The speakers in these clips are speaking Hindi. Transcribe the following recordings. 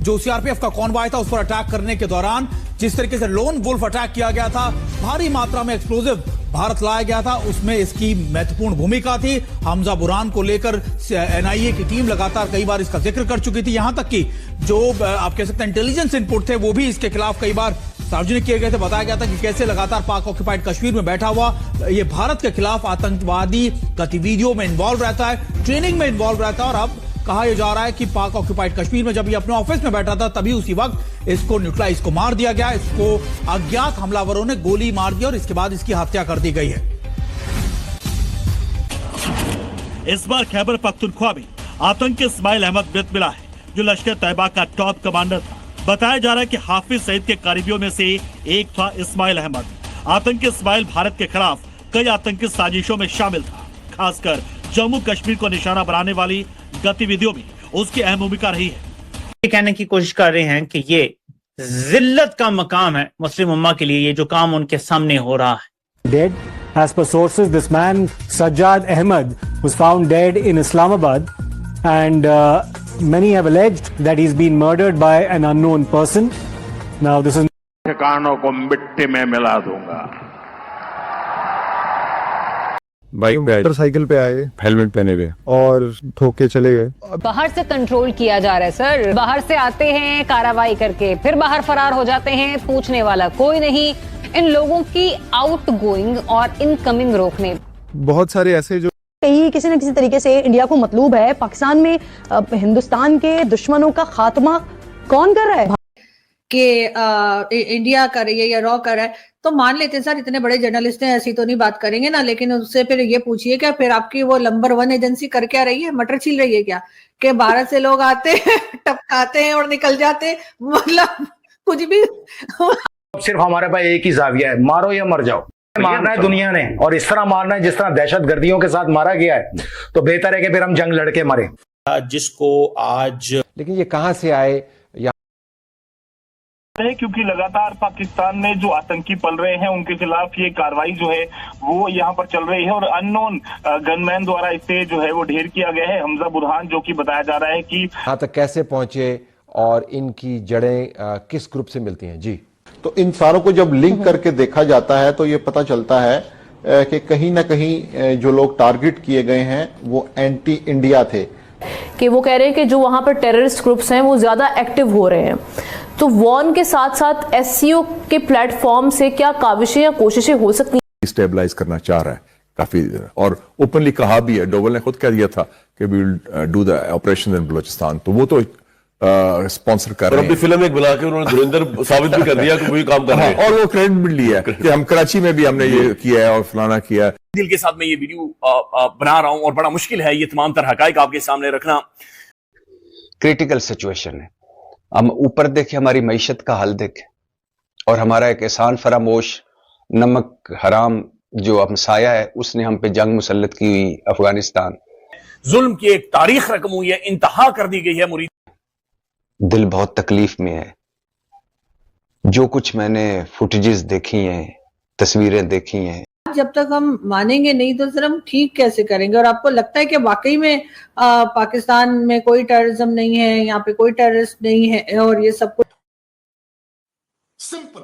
जो सीआरपीएफ का कॉन्वॉय था उस पर अटैक करने के दौरान जिस तरीके से लोन वुल्फ अटैक किया गया था, भारी मात्रा में एक्सप्लोजिव भारत लाया गया था, उसमें इसकी महत्वपूर्ण भूमिका थी। हमजा बुरहान को लेकर एनआईए की टीम लगातार कई बार इसका जिक्र कर चुकी थी। यहां तक कि जो आप कह सकते हैं इंटेलिजेंस इनपुट थे वो भी इसके खिलाफ कई बार सार्वजनिक किए गए थे। बताया गया था कि कैसे लगातार पाक ऑक्युपाइड कश्मीर में बैठा हुआ ये भारत के खिलाफ आतंकवादी गतिविधियों में इन्वॉल्व रहता है, ट्रेनिंग में इन्वॉल्व रहता है। और अब कहा यह जा रहा है कि पाक ऑक्युपाइड कश्मीर में जब ये अपने ऑफिस में बैठा था तभी उसी वक्त इसको न्यूट्रलाइज को मार दिया गया। इसको अज्ञात हमलावरों ने गोली मार दी और इसके बाद इसकी हत्या कर दी गई है। इस बार खैबर पख्तूनख्वा में आतंकी इस्माइल अहमद मृत मिला है, जो लश्कर तैयबा का टॉप कमांडर था। बताया जा रहा है कि हाफिज सईद के करीबियों में से एक था इस्माइल अहमद। आतंकी इस्माइल भारत के खिलाफ कई आतंकी साजिशों में शामिल था, खासकर जम्मू कश्मीर को निशाना बनाने वाली गतिविधियों में उसकी अहम भूमिका रही है। ये कहने की कोशिश कर रहे हैं कि ये जिल्लत का मकाम है मुस्लिम उम्मा के लिए, ये जो काम उनके सामने हो रहा है। Dead, as per sources, this man Sajjad Ahmed was found dead in Islamabad, and many have alleged that he's been murdered by an unknown person. Now this is ठिकानों को मिट्टी में मिला दूंगा। बाइक मोटरसाइकिल पे आए, हेलमेट पहने हुए और ठोके चले गए। बाहर से कंट्रोल किया जा रहा है सर, बाहर से आते हैं कार्रवाई करके, फिर बाहर फरार हो जाते हैं, पूछने वाला कोई नहीं। इन लोगों की आउट गोइंग और इनकमिंग रोकने बहुत सारे ऐसे जो किसी न किसी तरीके से इंडिया को मतलूब है। पाकिस्तान में हिंदुस्तान के दुश्मनों का खात्मा कौन कर रहा है कि इंडिया कर रही है या रॉ कर रहा है, तो मान लेते हैं सर इतने बड़े जर्नलिस्ट हैं, ऐसी तो नहीं बात करेंगे ना। लेकिन उससे फिर ये पूछिए क्या फिर आपकी वो नंबर 1 एजेंसी कर क्या रही है, मटर छील रही है क्या? कि भारत से लोग आते हैं, टपकाते हैं और निकल जाते हैं, मतलब कुछ भी। सिर्फ हमारे पास एक ही जाविया है, मारो या मर जाओ। मारना है दुनिया ने, और इस तरह मारना है जिस तरह दहशतगर्दियों के साथ मारा गया है, तो बेहतर है कि फिर हम जंग लड़के मरे। जिसको आज लेकिन ये कहां से आए क्योंकि लगातार पाकिस्तान में जो आतंकी पल रहे हैं उनके खिलाफ ये कार्रवाई जो है वो यहाँ पर चल रही है और अननोन गनमैन द्वारा इसे जो है वो ढेर किया गया है। हमजा बुरहान जो कि बताया जा रहा है कि यहाँ तक कैसे पहुंचे और इनकी जड़ें किस ग्रुप से मिलती हैं। जी, तो इन सारों को जब लिंक करके देखा जाता है तो ये पता चलता है कि कहीं ना कहीं जो लोग टारगेट किए गए हैं वो एंटी इंडिया थे। कि वो कह रहे हैं कि जो वहां पर टेररिस्ट ग्रुप्स हैं वो ज्यादा एक्टिव हो रहे हैं, तो वॉन के साथ साथ एससीओ के प्लेटफॉर्म से क्या काविशें या कोशिशें हो सकती हैं? स्टेबलाइज करना चाह रहा है काफी, और ओपनली कहा भी है, डोवल ने खुद कह दिया था कि we will do the operation in Balochistan, तो वो तो स्पॉन्सर कर रहे हैं। फिल्म एक बना के उन्होंने धुरंधर साबित भी कर दिया कि वही काम कर रहे हैं, और वो क्रेडिट भी लिया कि हम कराची में भी हमने ये किया है और फलाना किया है। दिल के साथ मैं ये वीडियो बना रहा हूं और बड़ा मुश्किल है ये तमाम तरह हकाइक आपके सामने रखना। क्रिटिकल सिचुएशन है, हम ऊपर देखें, हमारी मईशत का हाल देखें, और हमारा एक एहसान फरामोश नमक हराम जो हमसाया है उसने हम पे जंग मुसल्लत की हुई अफगानिस्तान। जुल्म की एक तारीख रकम हुई है, इंतहा कर दी गई है। मुरीद दिल बहुत तकलीफ में है। जो कुछ मैंने फुटेजेस देखी हैं, तस्वीरें देखी हैं, जब तक हम मानेंगे नहीं तो सर हम ठीक कैसे करेंगे? और आपको लगता है कि वाकई में पाकिस्तान में कोई टेररिज्म नहीं है, यहाँ पे कोई टेररिस्ट नहीं है और ये सब कुछ simple.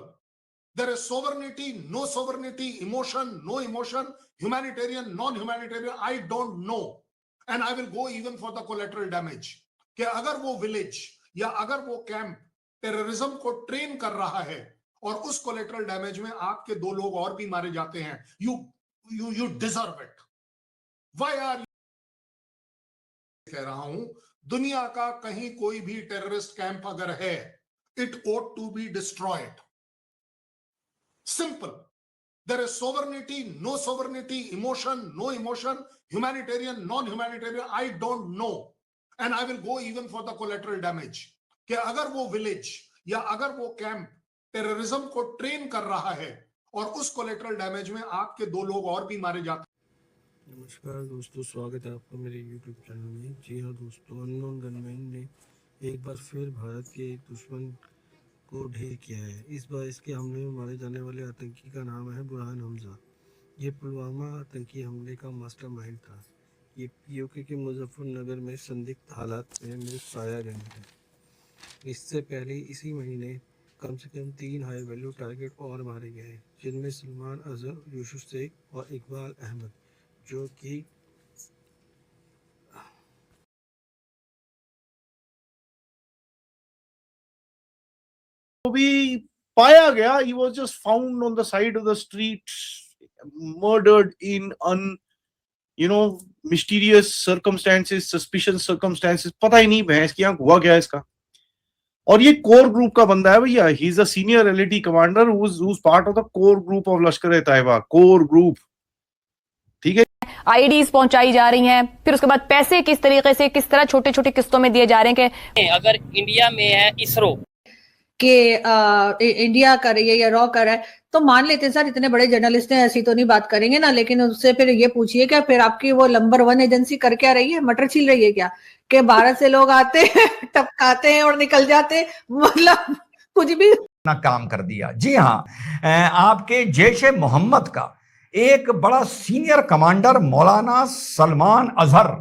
There is sovereignty, no sovereignty, emotion, no emotion, humanitarian, non humanitarian, I don't know, and I will go even for the collateral damage. कि अगर वो विलेज या अगर वो कैंप टेररिज्म को ट्रेन कर रहा है और उस कोलेटरल डैमेज में आपके 2 लोग और भी मारे जाते हैं, you deserve it. Why are you? कह रहा हूं, दुनिया का कहीं कोई भी टेररिस्ट कैंप अगर है, it ought to be destroyed. Simple. There is sovereignty, no sovereignty, emotion, no emotion, humanitarian, non humanitarian, I don't know, and I will go even for the collateral damage. कि अगर वो विलेज या अगर वो कैंप टेररिज्म को ट्रेन कर रहा है और उस कोलेटरल डैमेज में आपके 2 लोग और भी मारे जाते हैं। नमस्कार दोस्तों, स्वागत है आपका मेरे YouTube चैनल में। जी हाँ दोस्तों, अननोन गनमैन ने एक बार फिर भारत के एक दुश्मन को ढेर किया है। इस बार इसके हमले में मारे जाने वाले आतंकी का नाम है बुरहान हमजा। ये पुलवामा आतंकी हमले का मास्टरमाइंड था। ये पीओके के मुजफ्फरनगर में संदिग्ध हालात में पाया गया है। इससे पहले इसी महीने कम से कम 3 हाई वैल्यू टारगेट और मारे गए हैं, जिनमें सलमान अजहर, यूसुफ शेख और इकबाल अहमद, जो कि भी पाया गया। He was just found on the side of the street, murdered in mysterious circumstances, suspicious circumstances. पता ही नहीं भैंस की आंख हुआ क्या इसका। और ये कोर ग्रुप का बंदा है भैया। He is a senior LET commander who's part of the core group of Lashkar Taiba, core group. ठीक है, आईडीज पहुंचाई जा रही हैं, फिर उसके बाद पैसे किस तरीके से, किस तरह छोटे छोटे किस्तों में दिए जा रहे हैं कि अगर इंडिया में है इसरो कि इंडिया कर रही है या रॉ कर रहा है, तो मान लेते हैं सर इतने बड़े जर्नलिस्ट हैं, ऐसी तो नहीं बात करेंगे ना। लेकिन उससे फिर ये पूछिए क्या फिर आपकी वो नंबर 1 एजेंसी कर क्या रही है, मटर छील रही है क्या? कि भारत से लोग आते हैं, टपकाते हैं और निकल जाते हैं, मतलब कुछ भी ना काम कर दिया। जी हाँ, आपके जैश मोहम्मद का एक बड़ा सीनियर कमांडर मौलाना सलमान अजहर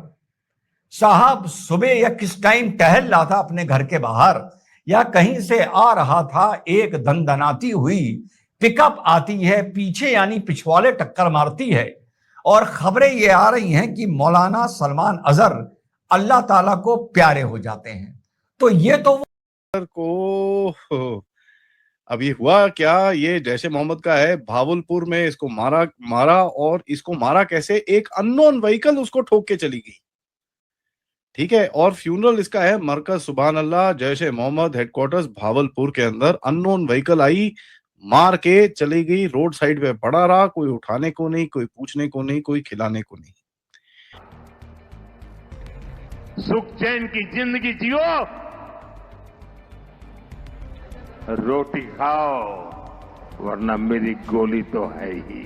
साहब सुबह या किस टाइम टहल रहा था अपने घर के बाहर, या कहीं से आ रहा था, एक दंदनाती हुई पिकअप आती है पीछे, यानी पिछवाले टक्कर मारती है, और खबरें ये आ रही हैं कि मौलाना सलमान अजहर अल्लाह ताला को प्यारे हो जाते हैं। तो ये तो को अब ये हुआ क्या, ये जैसे मोहम्मद का है, भावलपुर में इसको मारा और इसको मारा कैसे, एक अननोन व्हीकल उसको ठोक के चली गई। ठीक है, और फ्यूनरल इसका है मरकज सुभान अल्लाह जैश मोहम्मद हेडक्वार्टर्स भावलपुर के अंदर। अननोन व्हीकल आई, मार के चली गई, रोड साइड पे पड़ा रहा, कोई उठाने को नहीं, कोई पूछने को नहीं, कोई खिलाने को नहीं। सुख चैन की जिंदगी जियो, रोटी खाओ, वरना मेरी गोली तो है ही।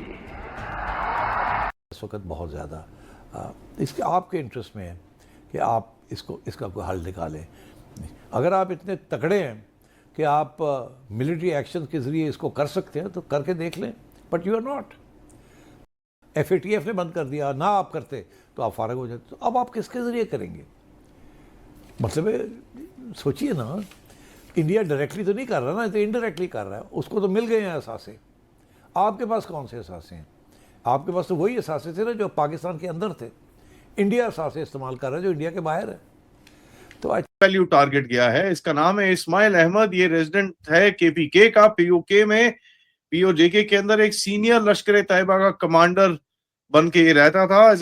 इस वक्त बहुत ज़्यादा इसके आपके इंटरेस्ट में है कि आप इसका कोई हल निकालें। अगर आप इतने तगड़े हैं कि आप मिलिट्री एक्शन के ज़रिए इसको कर सकते हैं तो करके देख लें, but you are not. FATF ने बंद कर दिया, ना आप करते तो आप फारग हो जाते, तो अब आप किसके ज़रिए करेंगे? मतलब सोचिए ना, इंडिया डायरेक्टली तो नहीं कर रहा ना, तो इनडायरेक्टली कर रहा है। उसको तो मिल गए हैं असासे, आपके पास कौन से असासे हैं? आपके पास तो वही असासे थे ना जो पाकिस्तान के अंदर थे। इंडिया असासे इस्तेमाल कर रहा है जो इंडिया के बाहर है। तो वैल्यू टारगेट गया है। इसका नाम है इस्माइल अहमद, ये रेजिडेंट है KPK का। POK में POJK के अंदर एक सीनियर लश्कर तैयबा का कमांडर बन के ये रहता था।